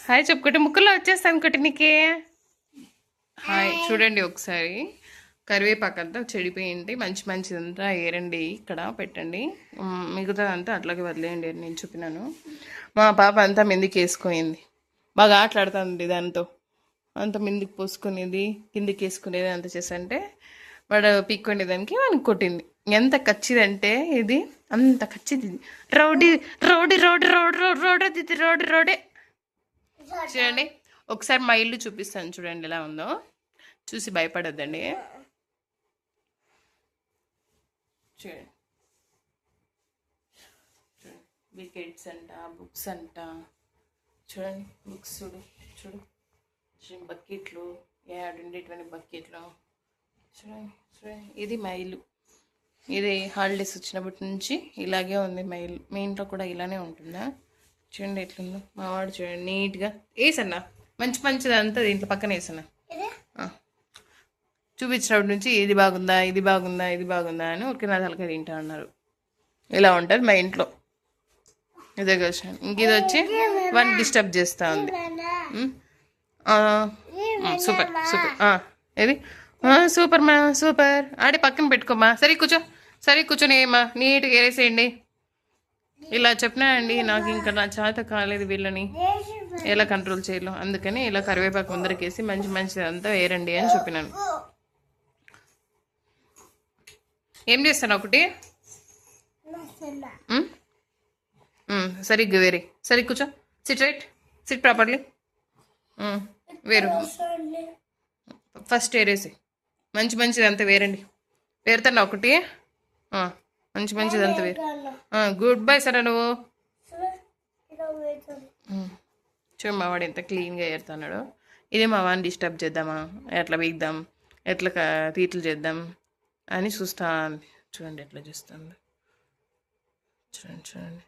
Hi చెప్పుకుంటే ముక్కల్లో వచ్చేస్తాను ఒకటి నీకే. హాయ్ చూడండి ఒకసారి కరివేపాకు అంతా చెడిపోయింది, మంచిదంతా ఏరండి, ఇక్కడ పెట్టండి, మిగతా అంతా అట్లాగే వదిలేయండి అని నేను చెప్పినాను. మా పాప అంతా మిందికి వేసుకుపోయింది, బాగా ఆటలాడుతుంది దాంతో, అంత మిందికి పోసుకునేది కిందికి వేసుకునేది అంత చేసంటే వాడు పీక్కొనే దానికి వానికి కొట్టింది. ఎంత ఖచ్చిదంటే ఇది, అంత ఖచ్చిది. Rowdy rowdy rowdy road road road అది రోడ్ రోడే. చూడండి ఒకసారి మా ఇల్లు చూపిస్తాను, చూడండి ఎలా ఉందో, చూసి భయపడద్దండి. చూడండి వికెట్స్ అంట, బుక్స్ అంట, చూడండి బుక్స్ చూడు చూడు, బకెట్లు, ఉండేటువంటి బకెట్లు చూడండి చూడండి. ఇది మా ఇల్లు, ఇది హాలిడేస్ వచ్చినప్పటి నుంచి ఇలాగే ఉంది మా ఇల్లు. మీ ఇంట్లో కూడా ఇలానే ఉంటుందా? చూడండి ఎట్లుందో మా వాడు, చూడండి నీట్గా వేసన్నా, మంచిదంతా దీంట్లో పక్కన వేసన్నా, చూపించినప్పటి నుంచి ఇది బాగుందా ఇది బాగుందా ఇది బాగుందా అని ఒక నా తలకాయ తింటా అన్నారు. ఇలా ఉంటుంది మా ఇంట్లో. ఇదే కదా, ఇంక ఇది వచ్చి వన్ డిస్టర్బ్ చేస్తూ ఉంది. సూపర్ సూపర్, ఇది సూపర్ మా సూపర్. ఆడే పక్కన పెట్టుకోమ్మా, సరే కూర్చొని ఏమా నీట్గా వేసేయండి. ఇలా చెప్పినానండి, నాకు ఇంకా నా చేత కాలేదు వీళ్ళని ఎలా కంట్రోల్ చేయాలో, అందుకని ఇలా కరివేపాకు ముందరకేసి మంచిదంతా వేరండి అని చెప్పినాను. ఏం చేస్తాను ఒకటి సరిగ్గా వేరే, సరి కూర్చో, సిట్ ప్రాపర్లీ, వేరు ఫస్ట్ వేరేసి మంచిదంతా వేరండి. వేరుతాను ఒకటి, మంచిదంతా వేరు. గుడ్ బై సరే నువ్వు చూడు మా వాడు ఎంత క్లీన్గా ఏరుతున్నాడు. ఇదే మా వాడిని డిస్టర్బ్ చేద్దామా, ఎట్లా వీక్దాం, ఎట్లా తీట్లు చేద్దాం అని చూస్తా. చూడండి ఎట్లా చూస్తుంది, చూడండి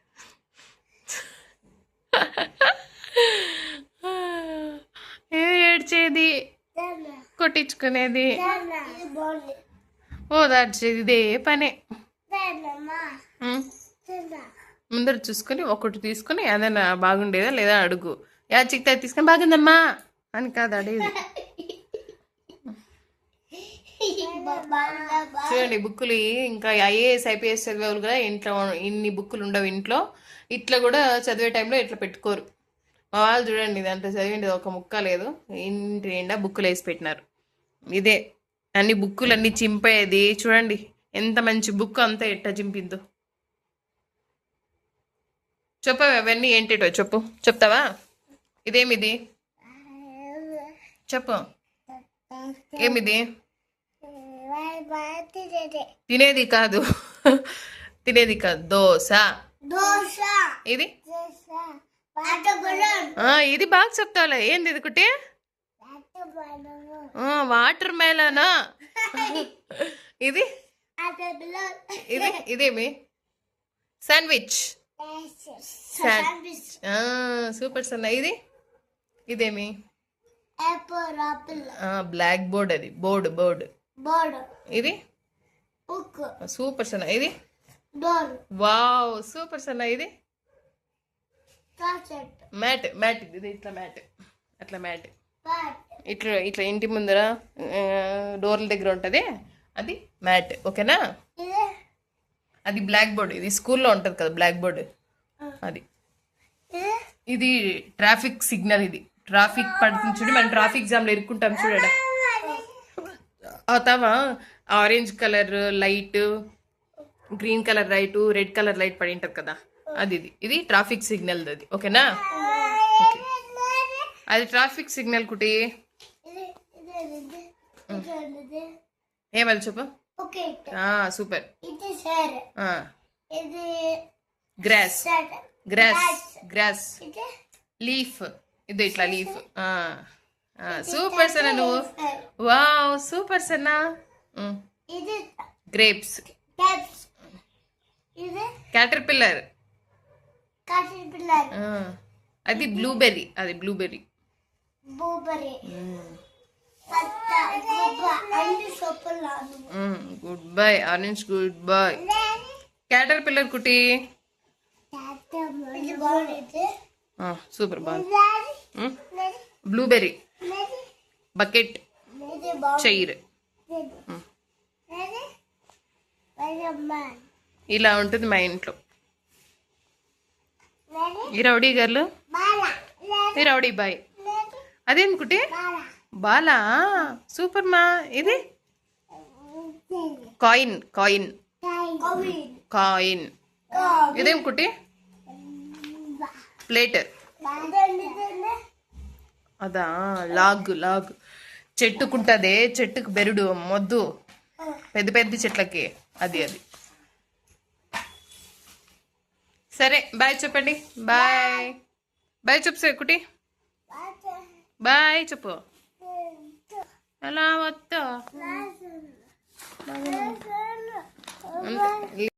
ఏడ్చేది, కొట్టించుకునేది, ఓదార్చేది, ఇదే పనే. ముందర చూసుకొని ఒకటి తీసుకొని ఏదైనా బాగుండేదా లేదా అడుగు, చిక్తా తీసుకొని బాగుందమ్మా అని కాదు అడిగేది. చూడండి బుక్కులు ఇంకా ఐఏఎస్ ఐపీఎస్ చదివేవాళ్ళు కూడా ఇంట్లో ఇన్ని బుక్కులు ఉండవు ఇంట్లో, ఇట్లా కూడా చదివే టైంలో ఇట్లా పెట్టుకోరు. మా వాళ్ళు చూడండి దాంట్లో చదివింది ఒక ముక్క లేదు, ఇంటి నిండా బుక్కులు వేసి పెట్టినారు. ఇదే అన్ని బుక్కులు అన్నీ చింపేది. చూడండి ఎంత మంచి బుక్ అంతా ఎట్ట చింపిందో. చెప్పవా అవన్నీ ఏంటో చెప్తావా? ఇదేమిది చెప్పు, ఏమిది? తినేది కాదు దోశ. ఇది ఇది బాగా చెప్తావులే. ఏంది ఇది కుట్టి? వాటర్ మెలనా? ఇది ఇదేమి? శాండ్విచ్. సూపర్ సన్న. ఇదేమి? Black board. అది బోర్డ్. ఇది సూపర్ సన్న. ఇది వావ్ సూపర్ సన్న. ఇది మ్యాట్. ఇది ఇట్లా మ్యాట్, అట్లా మ్యాట్, ఇట్లా ఇంటి ముందర డోర్ల దగ్గర ఉంటుంది, అది మ్యాట్. ఓకేనా? అది బ్లాక్ బోర్డ్. ఇది స్కూల్లో ఉంటుంది కదా బ్లాక్ బోర్డ్, అది. ఇది ట్రాఫిక్ సిగ్నల్. ఇది ట్రాఫిక్ పడుతుంది చూడు, మనం ట్రాఫిక్ జామ్లో ఇరుక్కుంటాం చూడ. అవుతావా? Orange colour light, green colour light, red colour light పడి ఉంటుంది కదా, అది. ఇది ట్రాఫిక్ సిగ్నల్ అది. ఓకేనా? ఓకే, అది ట్రాఫిక్ సిగ్నల్ కుటి. ఏమది చెప్పు. సూపర్. Grass leaf. ఇది ఇట్లా లీఫ్. సూపర్ సన్నా నువ్వు. వావ్ సూపర్ సన్నా. గ్రేప్స్. క్యాటర్పిల్లర్. అది blueberry. Good boy orange. Good boy caterpillar కుటి. సూపర్ బాగుంది. Blueberry, bucket, chair. ఇలా ఉంటుంది మా ఇంట్లో. ఈ రౌడీ గర్లు, ఈ రౌడీ బాయ్. అదేందుకుంటే బాలా సూపర్ మా. ఇది కాయిన్, కాయిన్, కాయిన్. ఇదేం కుట్టి ప్లేట్. అదా లాగ్, లాగ్ చెట్టుకుంటదే, చెట్టుకు బెరుడు మొద్దు పెద్ద పెద్ద చెట్లకి. అది అది. సరే బాయ్ చెప్పండి. బాయ్ బాయ్ చెప్పు కుట్టి. బాయ్ చెప్పు. ఎలా వస్తా